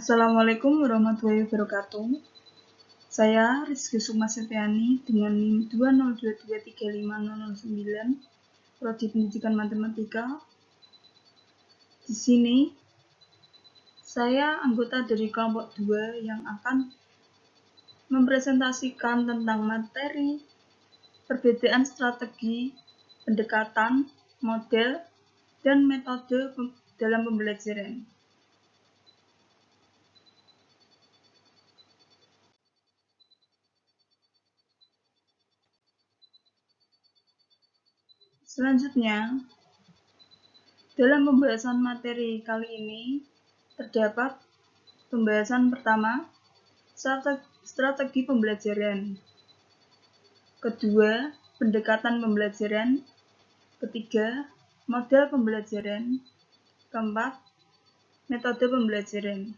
Assalamualaikum warahmatullahi wabarakatuh. Saya Rizky Sukma Septiani dengan NIM 202235009, Prodi Pendidikan Matematika. Di sini saya anggota dari kelompok 2 yang akan mempresentasikan tentang materi perbedaan strategi, pendekatan, model, dan metode dalam pembelajaran. Selanjutnya, dalam pembahasan materi kali ini terdapat pembahasan pertama, strategi pembelajaran. Kedua, pendekatan pembelajaran. Ketiga, model pembelajaran. Keempat, metode pembelajaran.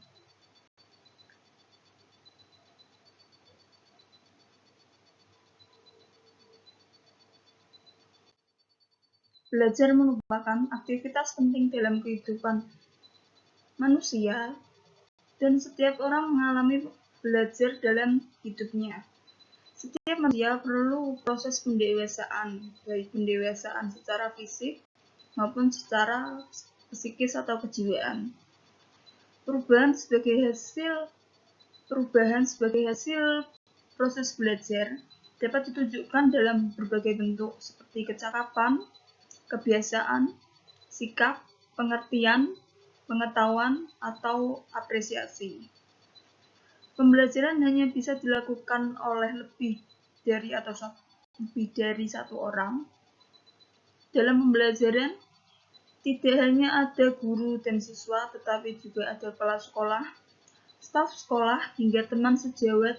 Belajar merupakan aktivitas penting dalam kehidupan manusia, dan setiap orang mengalami belajar dalam hidupnya. Setiap manusia perlu proses pendewasaan, baik pendewasaan secara fisik maupun secara psikis atau kejiwaan. Perubahan sebagai hasil proses belajar dapat ditunjukkan dalam berbagai bentuk seperti kecakapan, kebiasaan, sikap, pengertian, pengetahuan, atau apresiasi. Pembelajaran hanya bisa dilakukan oleh lebih dari satu orang. Dalam pembelajaran, tidak hanya ada guru dan siswa, tetapi juga ada kepala sekolah, staf sekolah, hingga teman sejawat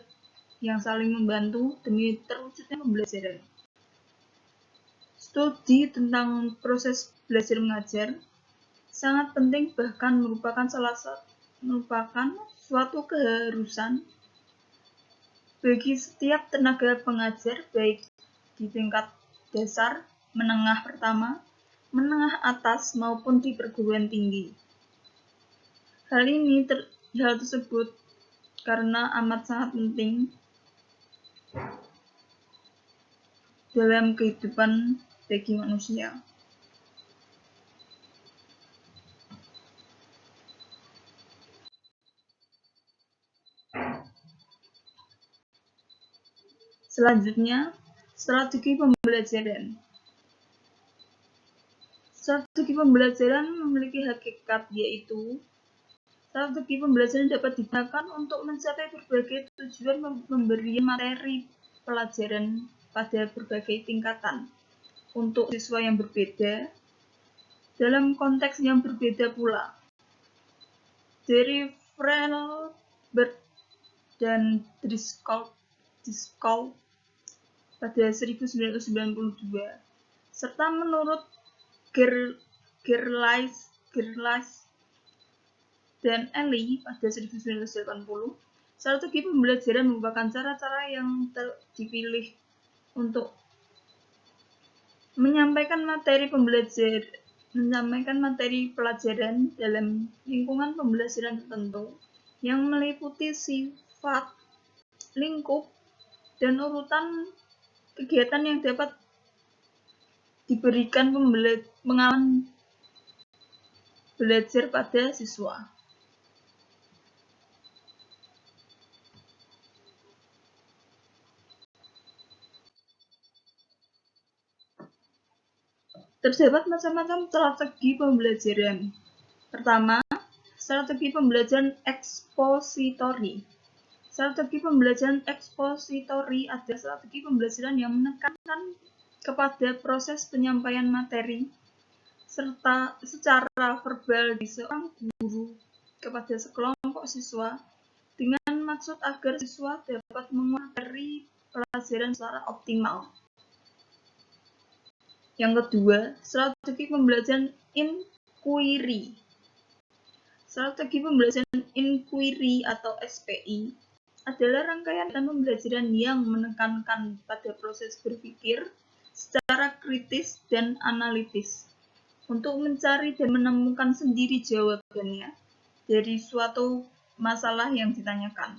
yang saling membantu demi terwujudnya pembelajaran. Studi tentang proses belajar mengajar sangat penting, bahkan merupakan suatu keharusan bagi setiap tenaga pengajar, baik di tingkat dasar, menengah pertama, menengah atas, maupun di perguruan tinggi. Hal tersebut karena amat sangat penting dalam kehidupan bagi manusia. Selanjutnya, strategi pembelajaran. Strategi pembelajaran memiliki hakikat, yaitu strategi pembelajaran dapat digunakan untuk mencapai berbagai tujuan pemberian materi pelajaran pada berbagai tingkatan untuk siswa yang berbeda dalam konteks yang berbeda pula. Dari Freiberg dan Driscoll pada 1992, serta menurut Gerlach dan Ely pada 1980, strategi pembelajaran merupakan cara-cara yang dipilih untuk menyampaikan materi pelajaran dalam lingkungan pembelajaran tertentu yang meliputi sifat, lingkup, dan urutan kegiatan yang dapat diberikan pengalaman belajar pada siswa. Terdapat macam-macam strategi pembelajaran. Pertama, strategi pembelajaran ekspositori. Strategi pembelajaran ekspositori adalah strategi pembelajaran yang menekankan kepada proses penyampaian materi serta secara verbal di seorang guru kepada sekelompok siswa dengan maksud agar siswa dapat menguasai pelajaran secara optimal. Yang kedua, strategi pembelajaran inquiry. Strategi pembelajaran inquiry atau SPI adalah rangkaian pembelajaran yang menekankan pada proses berpikir secara kritis dan analitis untuk mencari dan menemukan sendiri jawabannya dari suatu masalah yang ditanyakan.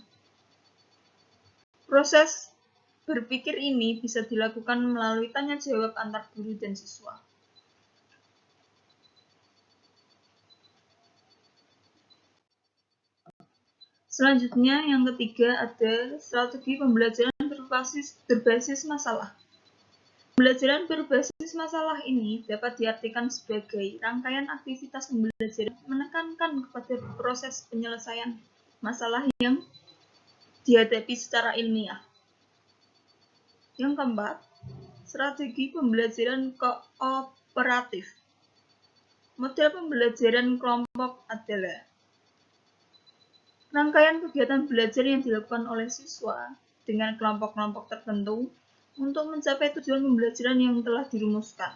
Proses berpikir ini bisa dilakukan melalui tanya jawab antar guru dan siswa. Selanjutnya, yang ketiga ada strategi pembelajaran berbasis masalah. Pembelajaran berbasis masalah ini dapat diartikan sebagai rangkaian aktivitas pembelajaran menekankan kepada proses penyelesaian masalah yang dihadapi secara ilmiah. Yang keempat, strategi pembelajaran kooperatif. Model pembelajaran kelompok adalah rangkaian kegiatan belajar yang dilakukan oleh siswa dengan kelompok-kelompok tertentu untuk mencapai tujuan pembelajaran yang telah dirumuskan.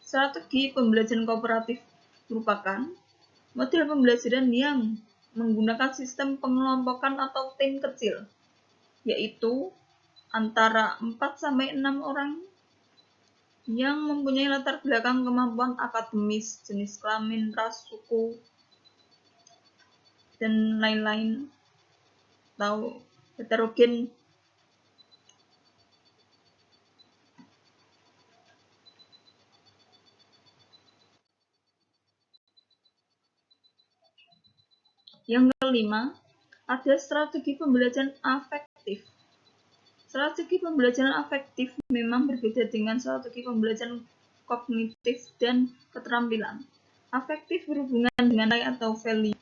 Strategi pembelajaran kooperatif merupakan model pembelajaran yang menggunakan sistem pengelompokan atau tim kecil, yaitu antara 4-6 orang yang mempunyai latar belakang kemampuan akademis, jenis kelamin, ras, suku, dan lain-lain, atau heterogen. Yang kelima, ada strategi pembelajaran afektif. Strategi pembelajaran afektif memang berbeda dengan strategi pembelajaran kognitif dan keterampilan. Afektif berhubungan dengan nilai atau value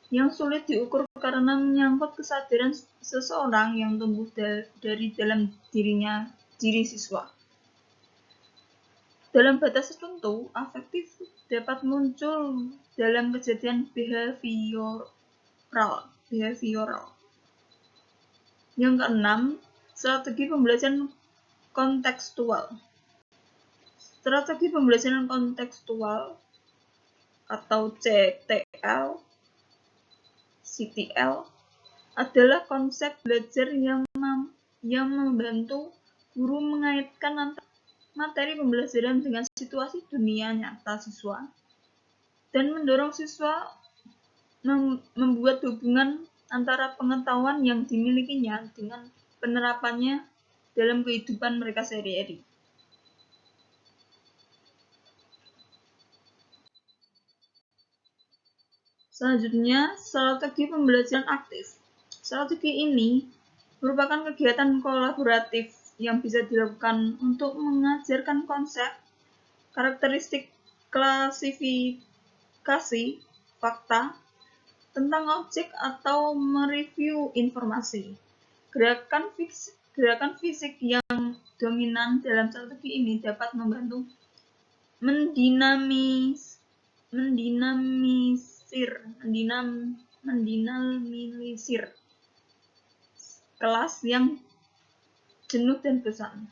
yang sulit diukur karena menyangkut kesadaran seseorang yang tumbuh dari dalam diri siswa. Dalam batas tertentu, afektif dapat muncul dalam kejadian behavioral. Yang keenam, strategi pembelajaran kontekstual. Strategi pembelajaran kontekstual atau CTL adalah konsep belajar yang membantu guru mengaitkan antara materi pembelajaran dengan situasi dunia nyata siswa dan mendorong siswa membuat hubungan antara pengetahuan yang dimilikinya dengan penerapannya dalam kehidupan mereka sehari-hari. Selanjutnya, strategi pembelajaran aktif. Strategi ini merupakan kegiatan kolaboratif yang bisa dilakukan untuk mengajarkan konsep, karakteristik, klasifikasi, fakta, tentang objek atau mereview informasi. Gerakan fisik yang dominan dalam strategi ini dapat membantu mendinamisir kelas yang jenuh dan bosan.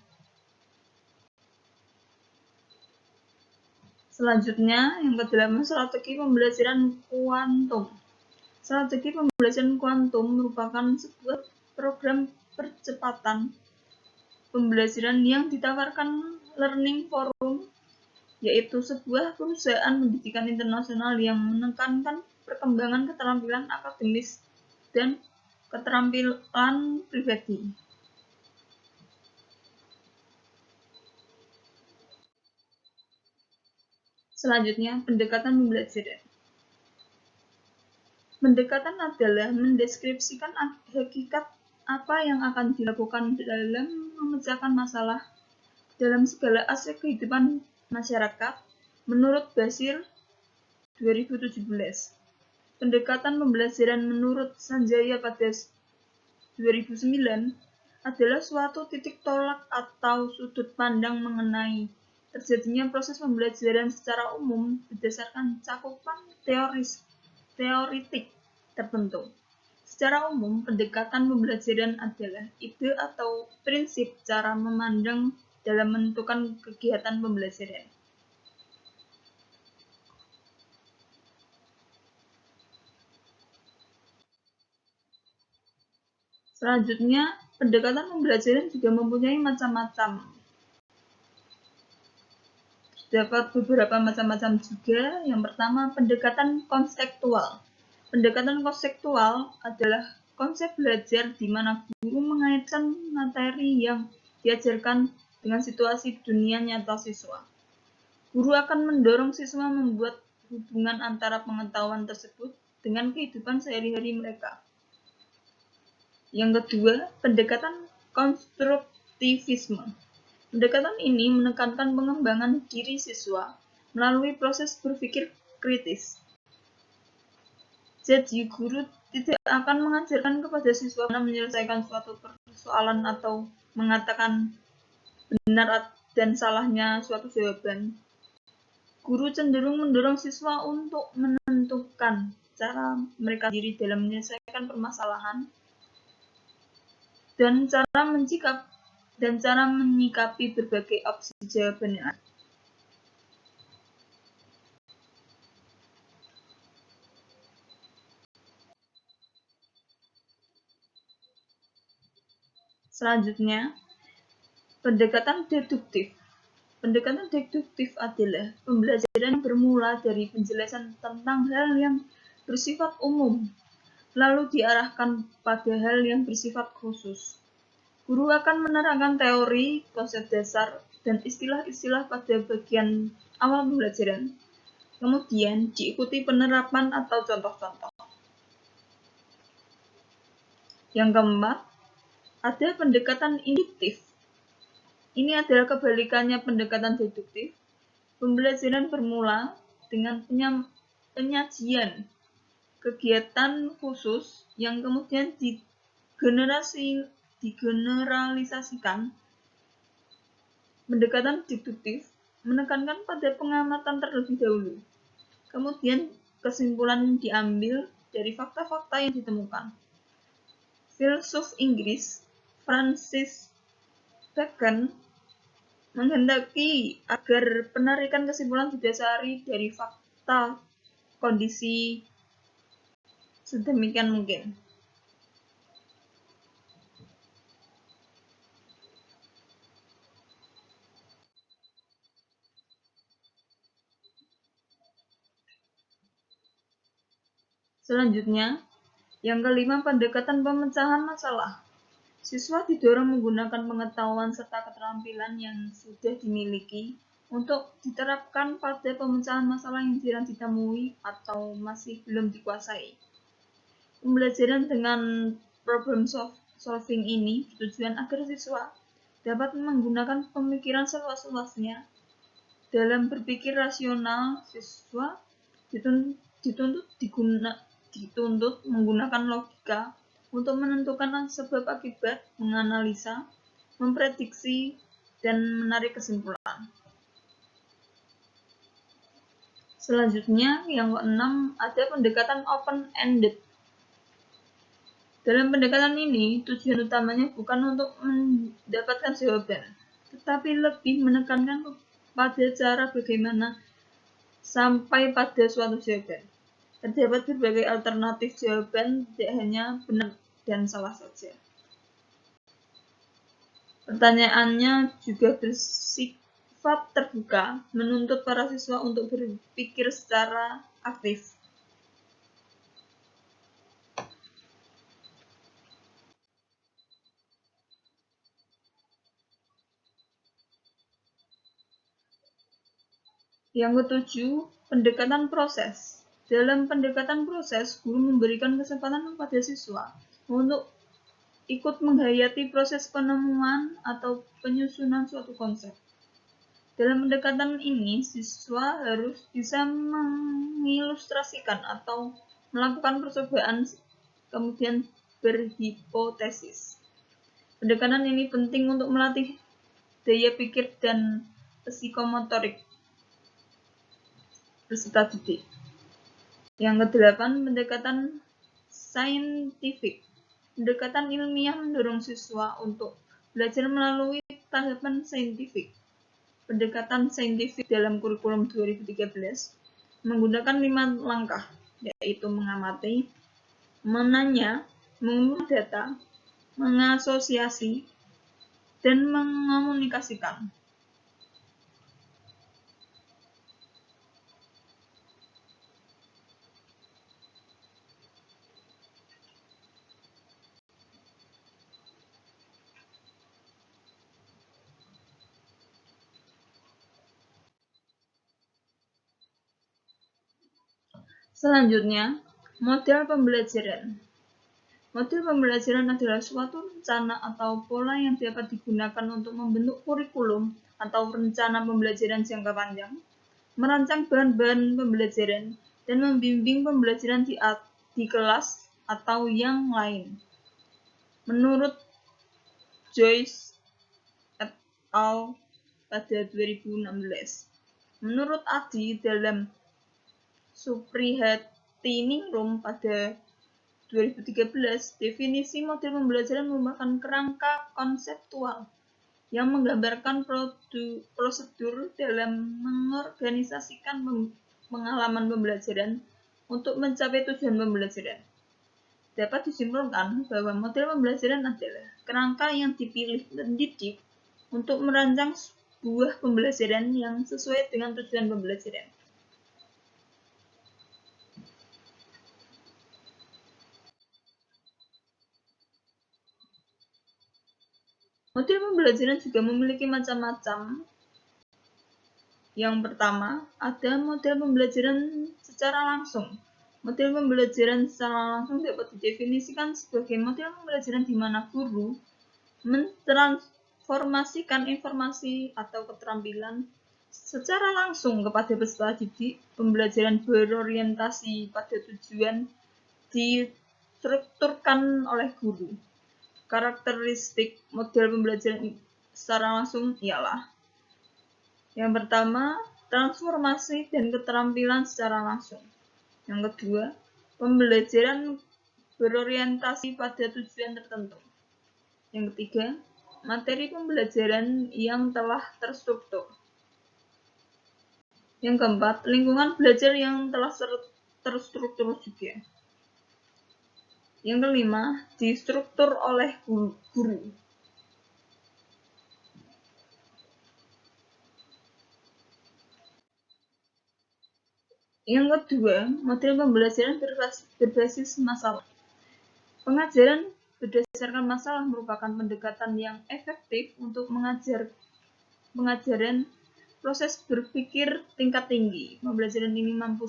Selanjutnya, yang kedelapan, strategi pembelajaran kuantum. Strategi pembelajaran kuantum merupakan sebuah program percepatan pembelajaran yang ditawarkan Learning Forum, yaitu sebuah perusahaan pendidikan internasional yang menekankan perkembangan keterampilan akademis dan keterampilan pribadi. Selanjutnya, pendekatan pembelajaran. Pendekatan adalah mendeskripsikan hakikat apa yang akan dilakukan dalam memecahkan masalah dalam segala aspek kehidupan masyarakat menurut Basir 2017. Pendekatan pembelajaran menurut Sanjaya pada 2009 adalah suatu titik tolak atau sudut pandang mengenai terjadinya proses pembelajaran secara umum berdasarkan cakupan teoritik tertentu. Secara umum, pendekatan pembelajaran adalah ide atau prinsip cara memandang dalam menentukan kegiatan pembelajaran. Selanjutnya, pendekatan pembelajaran juga mempunyai macam-macam. Terdapat beberapa macam-macam juga. Yang pertama, pendekatan konseptual. Pendekatan konseptual adalah konsep belajar di mana guru mengaitkan materi yang diajarkan dengan situasi dunia nyata siswa. Guru akan mendorong siswa membuat hubungan antara pengetahuan tersebut dengan kehidupan sehari-hari mereka. Yang kedua, pendekatan konstruktivisme. Pendekatan ini menekankan pengembangan diri siswa melalui proses berpikir kritis. Jadi, guru tidak akan mengajarkan kepada siswa bagaimana menyelesaikan suatu persoalan atau mengatakan benar dan salahnya suatu jawaban. Guru cenderung mendorong siswa untuk menentukan cara mereka sendiri dalam menyelesaikan permasalahan dan cara menyikapi berbagai opsi jawaban yang ada. Selanjutnya, pendekatan deduktif. Pendekatan deduktif adalah pembelajaran yang bermula dari penjelasan tentang hal yang bersifat umum, lalu diarahkan pada hal yang bersifat khusus. Guru akan menerangkan teori, konsep dasar, dan istilah-istilah pada bagian awal pembelajaran. Kemudian diikuti penerapan atau contoh-contoh. Yang keempat, ada pendekatan induktif. Ini adalah kebalikannya pendekatan deduktif. Pembelajaran bermula dengan penyajian kegiatan khusus yang kemudian digeneralisasikan. Pendekatan deduktif menekankan pada pengamatan terlebih dahulu. Kemudian kesimpulan diambil dari fakta-fakta yang ditemukan. Filsuf Inggris Francis Bacon menghendaki agar penarikan kesimpulan didasari dari fakta kondisi sedemikian mungkin. Selanjutnya, yang kelima, pendekatan pemecahan masalah. Siswa didorong menggunakan pengetahuan serta keterampilan yang sudah dimiliki untuk diterapkan pada pemecahan masalah yang jarang ditemui atau masih belum dikuasai. Pembelajaran dengan problem solving ini bertujuan agar siswa dapat menggunakan pemikiran seluas-luasnya. Dalam berpikir rasional, siswa dituntut menggunakan logika untuk menentukan sebab akibat, menganalisa, memprediksi, dan menarik kesimpulan. Selanjutnya, yang keenam, ada pendekatan open-ended. Dalam pendekatan ini, tujuan utamanya bukan untuk mendapatkan jawaban, tetapi lebih menekankan pada cara bagaimana sampai pada suatu jawaban. Terdapat berbagai alternatif jawaban, tidak hanya benar dan salah saja. Pertanyaannya juga bersifat terbuka, menuntut para siswa untuk berpikir secara aktif. Yang ketujuh, pendekatan proses. Dalam pendekatan proses, guru memberikan kesempatan kepada siswa untuk ikut menghayati proses penemuan atau penyusunan suatu konsep. Dalam pendekatan ini, siswa harus bisa mengilustrasikan atau melakukan percobaan, kemudian berhipotesis. Pendekatan ini penting untuk melatih daya pikir dan psikomotorik peserta didik. Yang kedelapan, pendekatan saintifik. Pendekatan ilmiah mendorong siswa untuk belajar melalui tahapan saintifik. Pendekatan saintifik dalam kurikulum 2013 menggunakan 5 langkah, yaitu mengamati, menanya, mengumpulkan data, mengasosiasi, dan mengomunikasikan. Selanjutnya, model pembelajaran. Model pembelajaran adalah suatu rencana atau pola yang dapat digunakan untuk membentuk kurikulum atau rencana pembelajaran jangka panjang, merancang bahan-bahan pembelajaran, dan membimbing pembelajaran di kelas atau yang lain. Menurut Joyce et al. Pada 2016. Menurut Adi dalam Suprihatiningrum pada 2013, definisi model pembelajaran merupakan kerangka konseptual yang menggambarkan prosedur dalam mengorganisasikan pengalaman pembelajaran untuk mencapai tujuan pembelajaran. Dapat disimpulkan bahwa model pembelajaran adalah kerangka yang dipilih pendidik untuk merancang sebuah pembelajaran yang sesuai dengan tujuan pembelajaran. Model pembelajaran juga memiliki macam-macam. Yang pertama, ada model pembelajaran secara langsung. Model pembelajaran secara langsung dapat didefinisikan sebagai model pembelajaran di mana guru mentransformasikan informasi atau keterampilan secara langsung kepada peserta didik. Pembelajaran berorientasi pada tujuan distrukturkan oleh guru. Karakteristik model pembelajaran secara langsung ialah: yang pertama, transformasi dan keterampilan secara langsung. Yang kedua, pembelajaran berorientasi pada tujuan tertentu. Yang ketiga, materi pembelajaran yang telah terstruktur. Yang keempat, lingkungan belajar yang telah terstruktur juga. Yang kelima, distruktur oleh guru. Yang kedua, model pembelajaran berbasis masalah. Pengajaran berdasarkan masalah merupakan pendekatan yang efektif untuk pengajaran proses berpikir tingkat tinggi. Pembelajaran ini mampu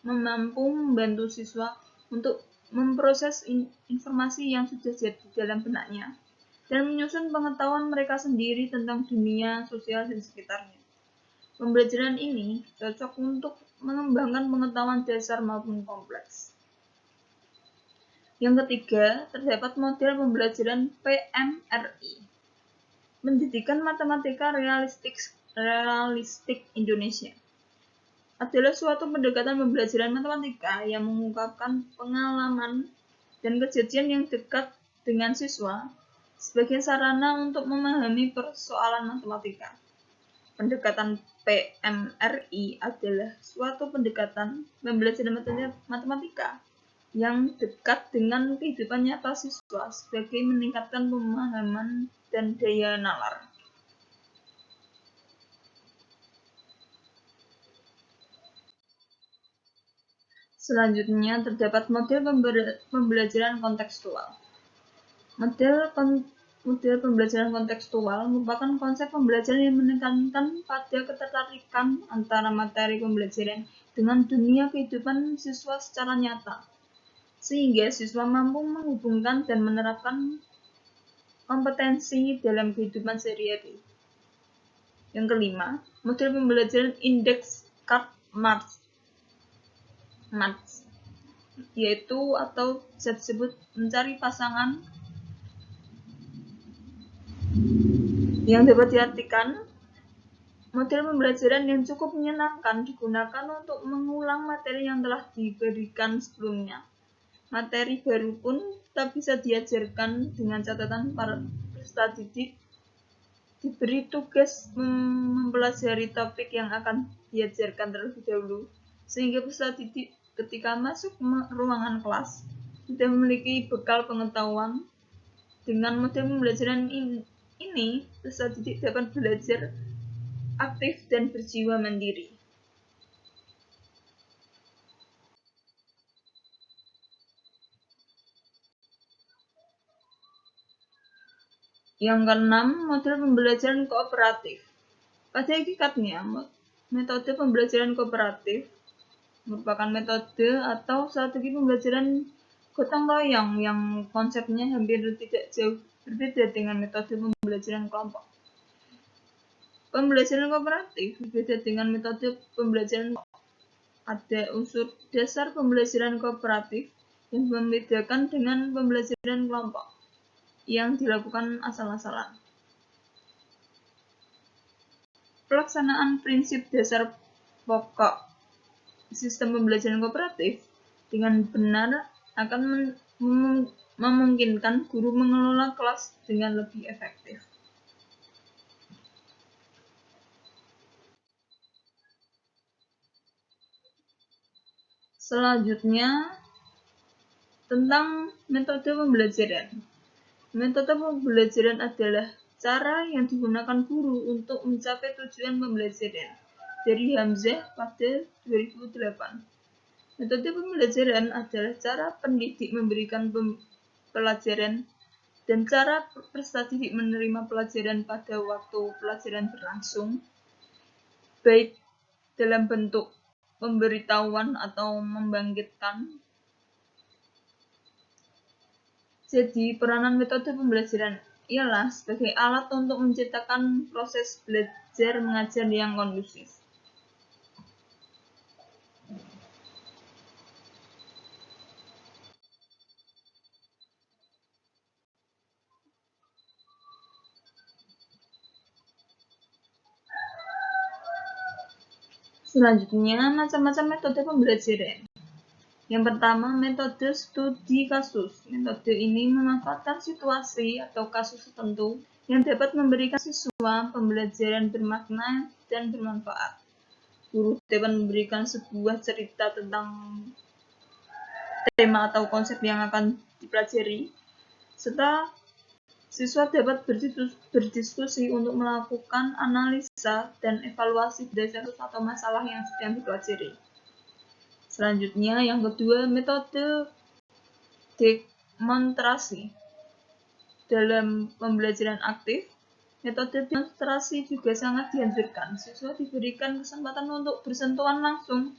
membantu siswa untuk memproses informasi yang sudah jadi dalam benaknya dan menyusun pengetahuan mereka sendiri tentang dunia sosial dan sekitarnya. Pembelajaran ini cocok untuk mengembangkan pengetahuan dasar maupun kompleks. Yang ketiga, terdapat model pembelajaran PMRI. Pendidikan Matematika Realistik Indonesia adalah suatu pendekatan pembelajaran matematika yang mengungkapkan pengalaman dan kejadian yang dekat dengan siswa sebagai sarana untuk memahami persoalan matematika. Pendekatan PMRI adalah suatu pendekatan pembelajaran matematika yang dekat dengan kehidupan nyata siswa sebagai meningkatkan pemahaman dan daya nalar. Selanjutnya, terdapat model pembelajaran kontekstual. Model pembelajaran kontekstual merupakan konsep pembelajaran yang menekankan pada ketertarikan antara materi pembelajaran dengan dunia kehidupan siswa secara nyata, sehingga siswa mampu menghubungkan dan menerapkan kompetensi dalam kehidupan sehari-hari. Yang kelima, model pembelajaran indeks card match, yaitu atau bisa disebut mencari pasangan, yang dapat diartikan model pembelajaran yang cukup menyenangkan digunakan untuk mengulang materi yang telah diberikan sebelumnya. Materi baru pun tak bisa diajarkan dengan catatan para peserta didik diberi tugas mempelajari topik yang akan diajarkan terlebih dahulu, sehingga peserta didik ketika masuk ruangan kelas sudah memiliki bekal pengetahuan. Dengan model pembelajaran ini, peserta didik dapat belajar aktif dan berjiwa mandiri. Yang keenam, model pembelajaran kooperatif. Pada hakikatnya, metode pembelajaran kooperatif merupakan metode atau strategi pembelajaran gotong royong yang konsepnya hampir tidak jauh berbeda dengan metode pembelajaran kelompok. Pembelajaran kooperatif berbeda dengan metode pembelajaran kelompok. Ada unsur dasar pembelajaran kooperatif yang membedakan dengan pembelajaran kelompok yang dilakukan asal-asalan. Pelaksanaan prinsip dasar pokok sistem pembelajaran kooperatif dengan benar akan memungkinkan guru mengelola kelas dengan lebih efektif. Selanjutnya, tentang metode pembelajaran. Metode pembelajaran adalah cara yang digunakan guru untuk mencapai tujuan pembelajaran. Dari Hamzah pada 2008. Metode pembelajaran adalah cara pendidik memberikan pelajaran dan cara peserta didik menerima pelajaran pada waktu pelajaran berlangsung, baik dalam bentuk pemberitahuan atau membangkitkan. Jadi, peranan metode pembelajaran ialah sebagai alat untuk menciptakan proses belajar mengajar yang kondusif. Selanjutnya, macam-macam metode pembelajaran. Yang pertama, metode studi kasus. Metode ini memanfaatkan situasi atau kasus tertentu yang dapat memberikan siswa pembelajaran bermakna dan bermanfaat. Guru dapat memberikan sebuah cerita tentang tema atau konsep yang akan dipelajari, serta siswa dapat berdiskusi untuk melakukan analisa dan evaluasi berdasarkan atau masalah yang sedang dipelajari. Selanjutnya, yang kedua, metode demonstrasi. Dalam pembelajaran aktif, metode demonstrasi juga sangat dianjurkan. Siswa diberikan kesempatan untuk bersentuhan langsung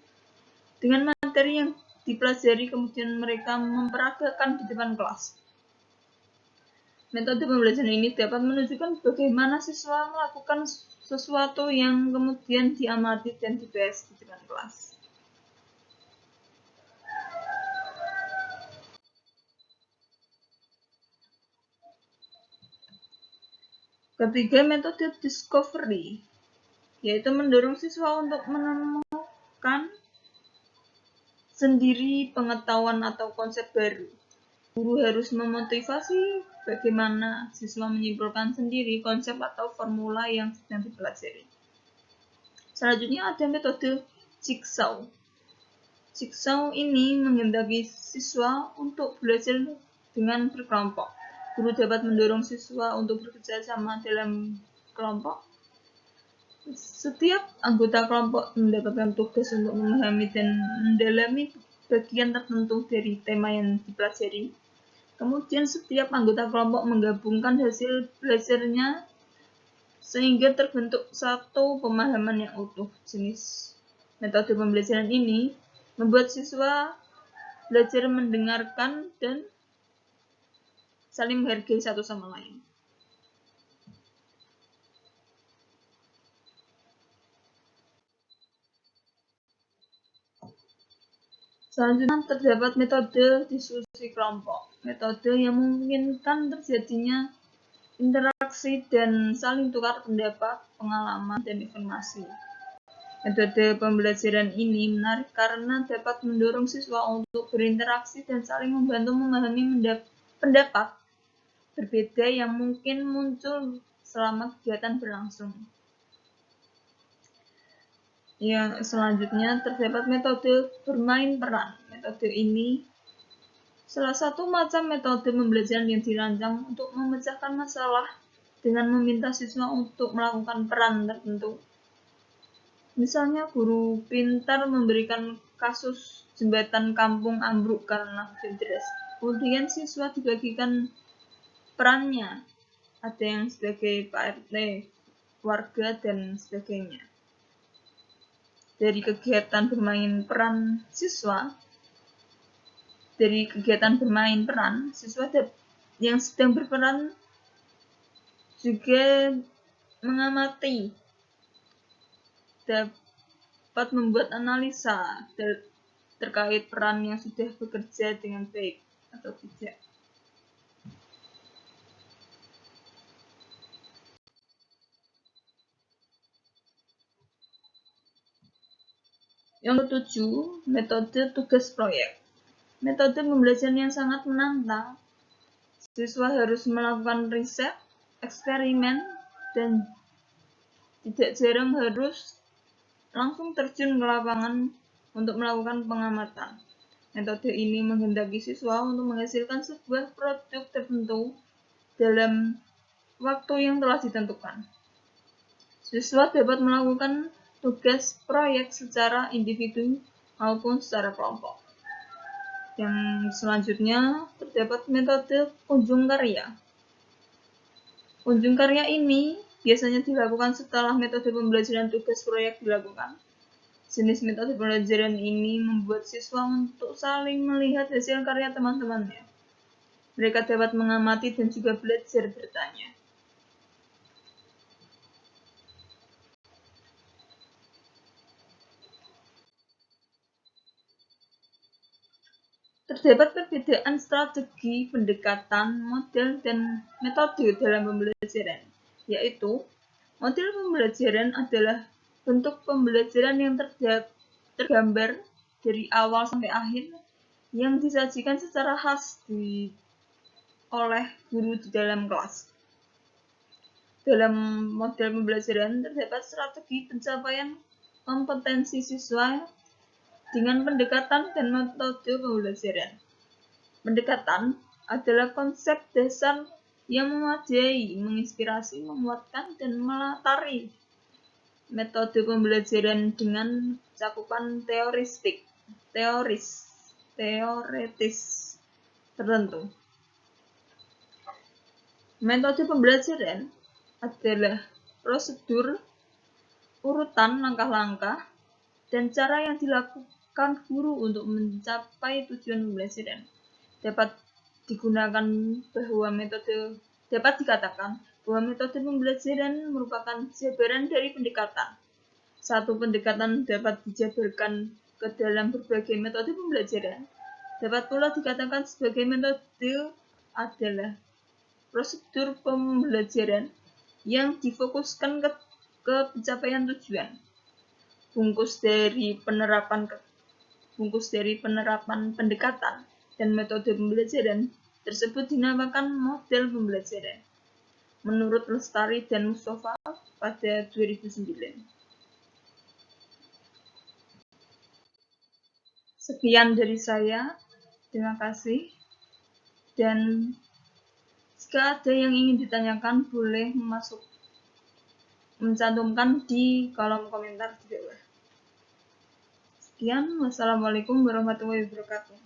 dengan materi yang dipelajari, kemudian mereka memperagakan di depan kelas. Metode pembelajaran ini dapat menunjukkan bagaimana siswa melakukan sesuatu yang kemudian diamati dan dibahas di depan kelas. Ketiga, metode discovery, yaitu mendorong siswa untuk menemukan sendiri pengetahuan atau konsep baru. Guru harus memotivasi bagaimana siswa menyimpulkan sendiri konsep atau formula yang sedang dipelajari. Selanjutnya ada metode jigsaw. Jigsaw ini menghendaki siswa untuk belajar dengan berkelompok. Guru dapat mendorong siswa untuk bekerja sama dalam kelompok. Setiap anggota kelompok mendapatkan tugas untuk memahami dan mendalami bagian tertentu dari tema yang dipelajari. Kemudian setiap anggota kelompok menggabungkan hasil belajarnya sehingga terbentuk satu pemahaman yang utuh. Jenis metode pembelajaran ini membuat siswa belajar mendengarkan dan saling menghargai satu sama lain. Selanjutnya terdapat metode diskusi kelompok. Metode yang memungkinkan terjadinya interaksi dan saling tukar pendapat, pengalaman, dan informasi. Metode pembelajaran ini menarik karena dapat mendorong siswa untuk berinteraksi dan saling membantu memahami pendapat berbeda yang mungkin muncul selama kegiatan berlangsung. Yang selanjutnya terdapat metode bermain peran. Metode ini salah satu macam metode pembelajaran yang dirancang untuk memecahkan masalah dengan meminta siswa untuk melakukan peran tertentu. Misalnya, guru pintar memberikan kasus jembatan kampung ambruk karena hujan deras. Kemudian siswa dibagikan perannya. Ada yang sebagai Pak RT, warga, dan sebagainya. dari kegiatan bermain peran siswa, siswa yang sedang berperan juga mengamati, dapat membuat analisa terkait peran yang sudah bekerja dengan baik atau tidak. Yang ketujuh, metode tugas proyek. Metode pembelajaran yang sangat menantang. Siswa harus melakukan riset, eksperimen, dan tidak jarang harus langsung terjun ke lapangan untuk melakukan pengamatan. Metode ini menghendaki siswa untuk menghasilkan sebuah produk tertentu dalam waktu yang telah ditentukan. Siswa dapat melakukan tugas proyek secara individu maupun secara kelompok. Yang selanjutnya terdapat metode kunjung karya. Kunjung karya ini biasanya dilakukan setelah metode pembelajaran tugas proyek dilakukan. Jenis metode pembelajaran ini membuat siswa untuk saling melihat hasil karya teman-temannya. Mereka dapat mengamati dan juga belajar bertanya. Terdapat perbedaan strategi, pendekatan, model, dan metode dalam pembelajaran, yaitu model pembelajaran adalah bentuk pembelajaran yang tergambar dari awal sampai akhir yang disajikan secara khas oleh guru di dalam kelas. Dalam model pembelajaran terdapat strategi pencapaian kompetensi siswa dengan pendekatan dan metode pembelajaran. Pendekatan adalah konsep dasar yang memadai, menginspirasi, memuatkan, dan melatari. Metode pembelajaran dengan cakupan teoretis tertentu. Metode pembelajaran adalah prosedur, urutan langkah-langkah, dan cara yang dilakukan guru untuk mencapai tujuan pembelajaran. Dapat dikatakan bahwa metode pembelajaran merupakan jabaran dari pendekatan. Satu pendekatan dapat dijabarkan ke dalam berbagai metode pembelajaran. Dapat pula dikatakan sebagai metode adalah prosedur pembelajaran yang difokuskan ke pencapaian tujuan. Bungkus dari penerapan pendekatan dan metode pembelajaran tersebut dinamakan model pembelajaran, menurut Lestari dan Mustafa pada 2009. Sekian dari saya, terima kasih, dan jika ada yang ingin ditanyakan boleh mencantumkan di kolom komentar di bawah. Sekian, wassalamualaikum warahmatullahi wabarakatuh.